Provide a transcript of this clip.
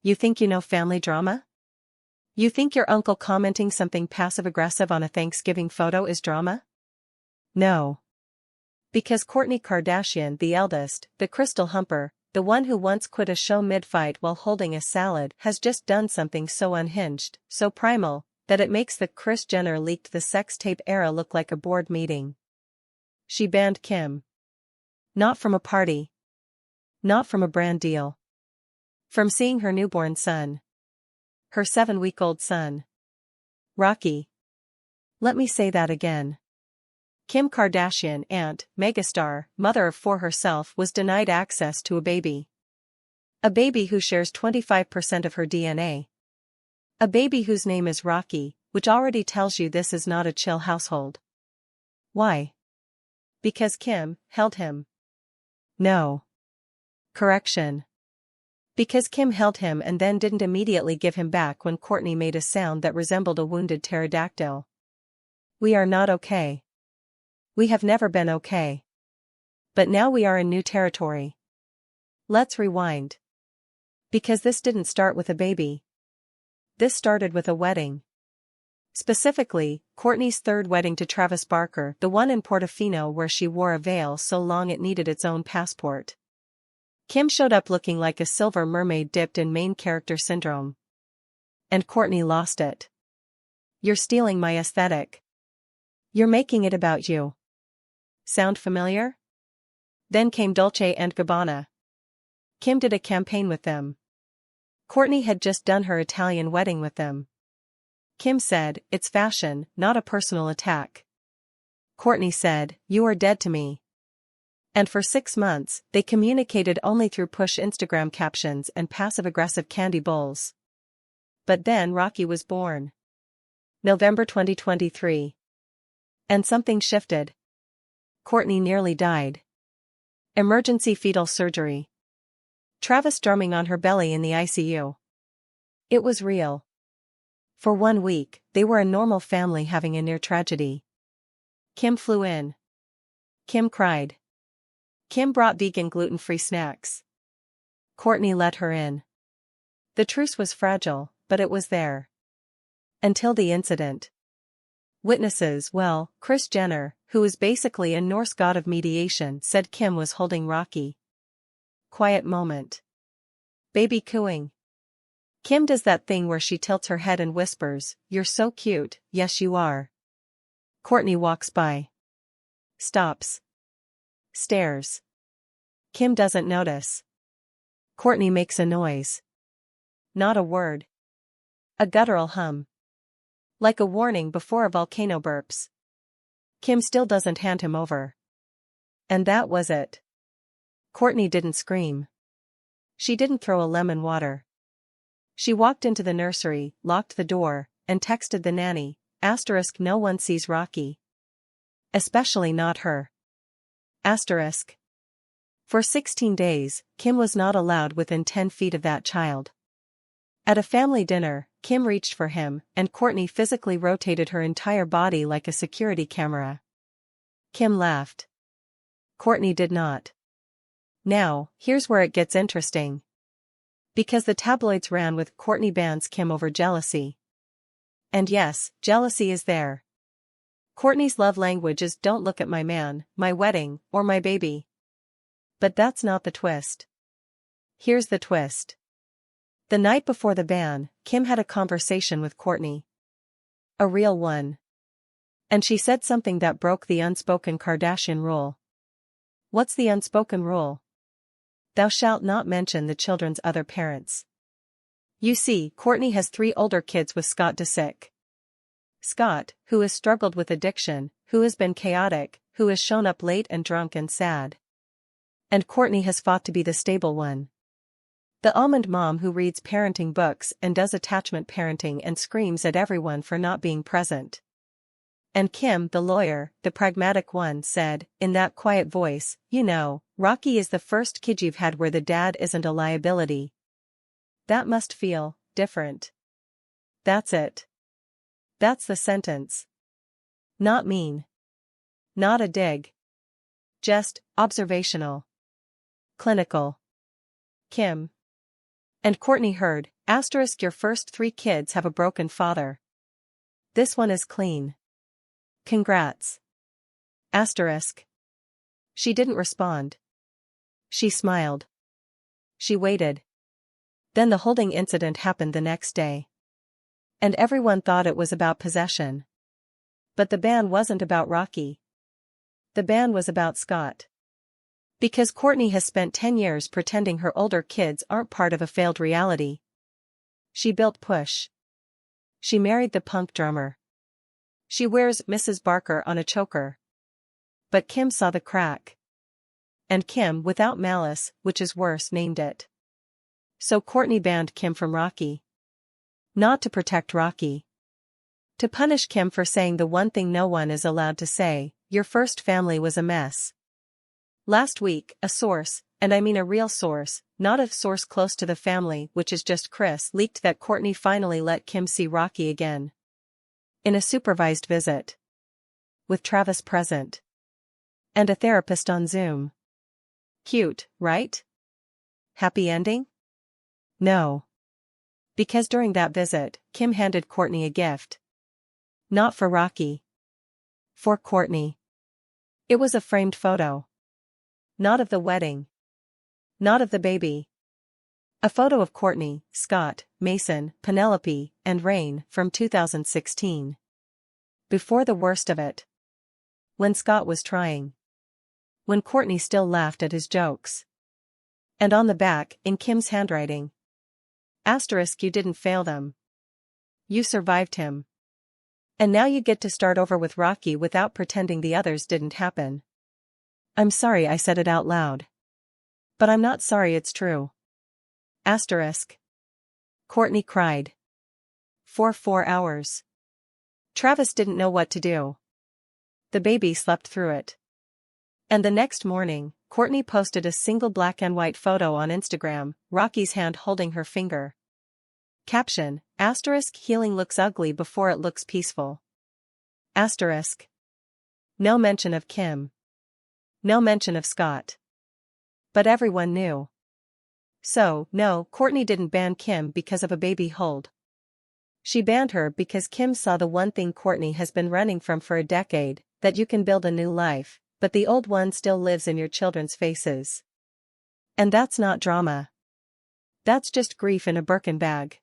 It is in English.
You think you know family drama? You think your uncle commenting something passive-aggressive on a Thanksgiving photo is drama? No. Because Kourtney Kardashian, the eldest, the crystal humper, the one who once quit a show mid-fight while holding a salad, has just done something so unhinged, so primal, that it makes the Kris Jenner leaked the sex tape era look like a board meeting. She banned Kim. Not from a party. Not from a brand deal. From seeing her newborn son. Her 7-week-old son. Rocky. Let me say that again. Kim Kardashian, aunt, megastar, mother of 4 herself, was denied access to a baby. A baby who shares 25% of her DNA. A baby whose name is Rocky, which already tells you this is not a chill household. Why? Because Kim held him. No. Correction. Because Kim held him and then didn't immediately give him back when Kourtney made a sound that resembled a wounded pterodactyl. We are not okay. We have never been okay. But now we are in new territory. Let's rewind. Because this didn't start with a baby. This started with a wedding. Specifically, Kourtney's 3rd wedding to Travis Barker, the one in Portofino where she wore a veil so long it needed its own passport. Kim showed up looking like a silver mermaid dipped in main character syndrome. And Kourtney lost it. You're stealing my aesthetic. You're making it about you. Sound familiar? Then came Dolce & Gabbana. Kim did a campaign with them. Kourtney had just done her Italian wedding with them. Kim said, "It's fashion, not a personal attack." Kourtney said, "You are dead to me." And for 6 months, they communicated only through push Instagram captions and passive-aggressive candy bowls. But then Rocky was born. November 2023. And something shifted. Kourtney nearly died. Emergency fetal surgery. Travis drumming on her belly in the ICU. It was real. For 1 week, they were a normal family having a near tragedy. Kim flew in. Kim cried. Kim brought vegan gluten-free snacks. Kourtney let her in. The truce was fragile, but it was there. Until the incident. Witnesses, well, Kris Jenner, who is basically a Norse god of mediation, said Kim was holding Rocky. Quiet moment. Baby cooing. Kim does that thing where she tilts her head and whispers, "You're so cute, yes you are." Kourtney walks by. Stops. Stares. Kim doesn't notice. Kourtney makes a noise. Not a word. A guttural hum. Like a warning before a volcano burps. Kim still doesn't hand him over. And that was it. Kourtney didn't scream. She didn't throw a lemon water. She walked into the nursery, locked the door, and texted the nanny, * no one sees Rocky. Especially not her. *. For 16 days, Kim was not allowed within 10 feet of that child. At a family dinner, Kim reached for him, and Kourtney physically rotated her entire body like a security camera. Kim laughed. Kourtney did not. Now, here's where it gets interesting. Because the tabloids ran with Kourtney bans Kim over jealousy. And yes, jealousy is there. Kourtney's love language is "don't look at my man, my wedding, or my baby." But that's not the twist. Here's the twist. The night before the ban, Kim had a conversation with Kourtney. A real one. And she said something that broke the unspoken Kardashian rule. What's the unspoken rule? Thou shalt not mention the children's other parents. You see, Kourtney has 3 older kids with Scott Disick. Scott, who has struggled with addiction, who has been chaotic, who has shown up late and drunk and sad. And Kourtney has fought to be the stable one. The almond mom who reads parenting books and does attachment parenting and screams at everyone for not being present. And Kim, the lawyer, the pragmatic one, said, in that quiet voice, "You know, Rocky is the first kid you've had where the dad isn't a liability. That must feel different." That's it. That's the sentence. Not mean. Not a dig. Just observational. Clinical. Kim. And Kourtney heard, Asterisk your first 3 kids have a broken father. This one is clean. Congrats. Asterisk. She didn't respond. She smiled. She waited. Then the holding incident happened the next day. And everyone thought it was about possession. But the ban wasn't about Rocky. The ban was about Scott. Because Kourtney has spent 10 years pretending her older kids aren't part of a failed reality. She built Push. She married the punk drummer. She wears Mrs. Barker on a choker. But Kim saw the crack. And Kim, without malice, which is worse, named it. So Kourtney banned Kim from Rocky. Not to protect Rocky. To punish Kim for saying the one thing no one is allowed to say: your first family was a mess. Last week, a source, and I mean a real source, not a source close to the family, which is just Chris, leaked that Kourtney finally let Kim see Rocky again. In a supervised visit. With Travis present. And a therapist on Zoom. Cute, right? Happy ending? No. Because during that visit, Kim handed Kourtney a gift. Not for Rocky. For Kourtney. It was a framed photo. Not of the wedding. Not of the baby. A photo of Kourtney, Scott, Mason, Penelope, and Rain from 2016. Before the worst of it. When Scott was trying. When Kourtney still laughed at his jokes. And on the back, in Kim's handwriting. Asterisk, you didn't fail them. You survived him. And now you get to start over with Rocky without pretending the others didn't happen. I'm sorry I said it out loud. But I'm not sorry, it's true. Asterisk. Kourtney cried. For 4 hours. Travis didn't know what to do. The baby slept through it. And the next morning, Kourtney posted a single black and white photo on Instagram, Rocky's hand holding her finger. Caption, asterisk, healing looks ugly before it looks peaceful. Asterisk. No mention of Kim. No mention of Scott. But everyone knew. So, no, Kourtney didn't ban Kim because of a baby hold. She banned her because Kim saw the one thing Kourtney has been running from for a decade, that you can build a new life, but the old one still lives in your children's faces. And that's not drama. That's just grief in a Birkin bag.